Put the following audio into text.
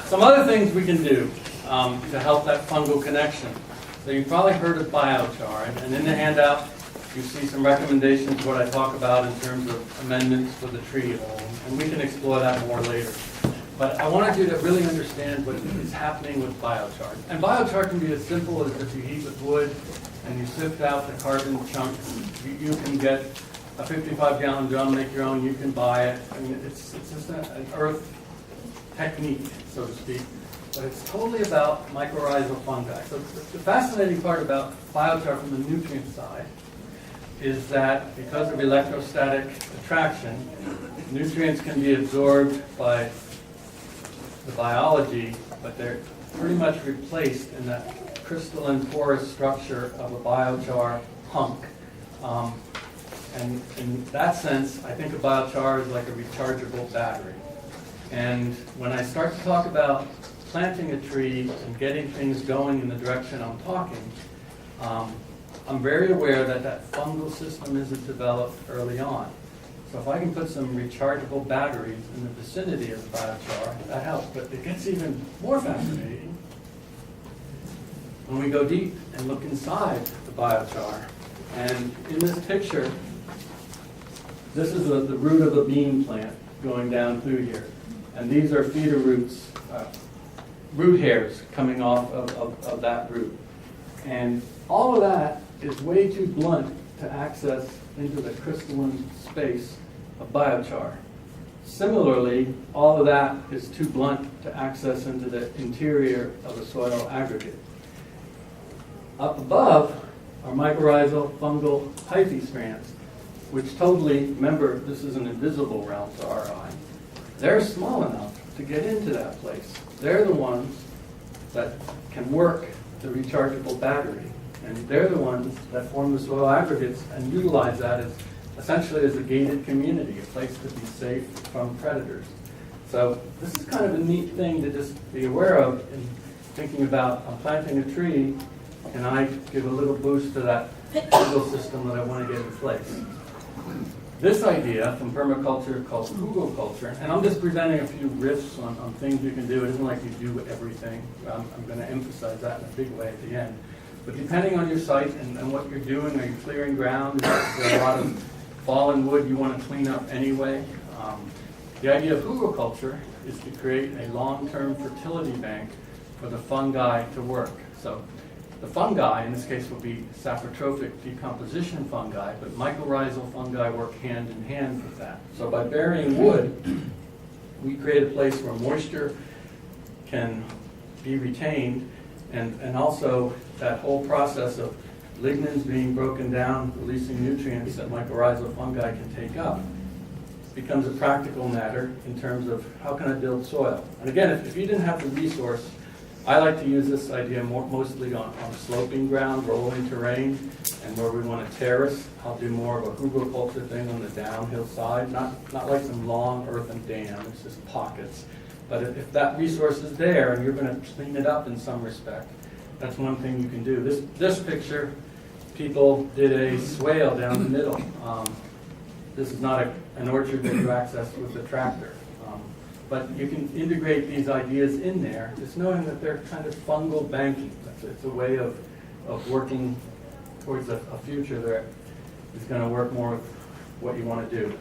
Some other things we can do to help that fungal connection. So you've probably heard of biochar, and in the handout you see some recommendations what I talk about in terms of amendments for the tree, and we can explore that more later. But I wanted you to really understand what is happening with biochar. And biochar can be as simple as if you heat with wood and you sift out the carbon chunks. You can get a 55-gallon drum, make your own, you can buy it. I mean, it's just an earth technique, so to speak. But it's totally about mycorrhizal fungi. So the fascinating part about biochar from the nutrient side is that because of electrostatic attraction, nutrients can be absorbed by the biology, but they're pretty much replaced in that crystalline porous structure of a biochar hunk. And in that sense, I think of biochar as like a rechargeable battery. And when I start to talk about planting a tree and getting things going in the direction I'm talking, I'm very aware that that fungal system isn't developed early on. So if I can put some rechargeable batteries in the vicinity of the biochar, that helps. But it gets even more fascinating when we go deep and look inside the biochar. And in this picture, this is the root of a bean plant going down through here. And these are feeder roots, root hairs coming off of that root. And all of that is way too blunt to access into the crystalline space of biochar. Similarly, all of that is too blunt to access into the interior of a soil aggregate. Up above are mycorrhizal fungal hyphae strands, which totally, remember, this is an invisible realm to our eye. They're small enough to get into that place. They're the ones that can work the rechargeable battery. And they're the ones that form the soil aggregates and utilize that as essentially as a gated community, a place to be safe from predators. So this is kind of a neat thing to just be aware of in thinking about, I'm planting a tree, and I give a little boost to that fungal system that I want to get in place. This idea from permaculture called Hugelkultur, and I'm just presenting a few riffs on things you can do. It isn't like you do everything. I'm going to emphasize that in a big way at the end. But depending on your site and what you're doing, are you clearing ground? Is there a lot of fallen wood you want to clean up anyway? The idea of hugelkultur is to create a long-term fertility bank for the fungi to work. So the fungi, in this case, will be saprotrophic decomposition fungi, but mycorrhizal fungi work hand in hand with that. So by burying wood, we create a place where moisture can be retained, and also that whole process of lignins being broken down, releasing nutrients that mycorrhizal fungi can take up, becomes a practical matter in terms of how can I build soil. And again, if you didn't have the resource, I like to use this idea mostly on sloping ground, rolling terrain, and where we want to terrace. I'll do more of a hugelkultur thing on the downhill side, not like some long earthen dam, it's just pockets. But if that resource is there and you're going to clean it up in some respect, that's one thing you can do. This picture, people did a swale down the middle. This is not an orchard that you access with a tractor. But you can integrate these ideas in there, just knowing that they're kind of fungal banking. It's a way of working towards a future that is going to work more with what you want to do.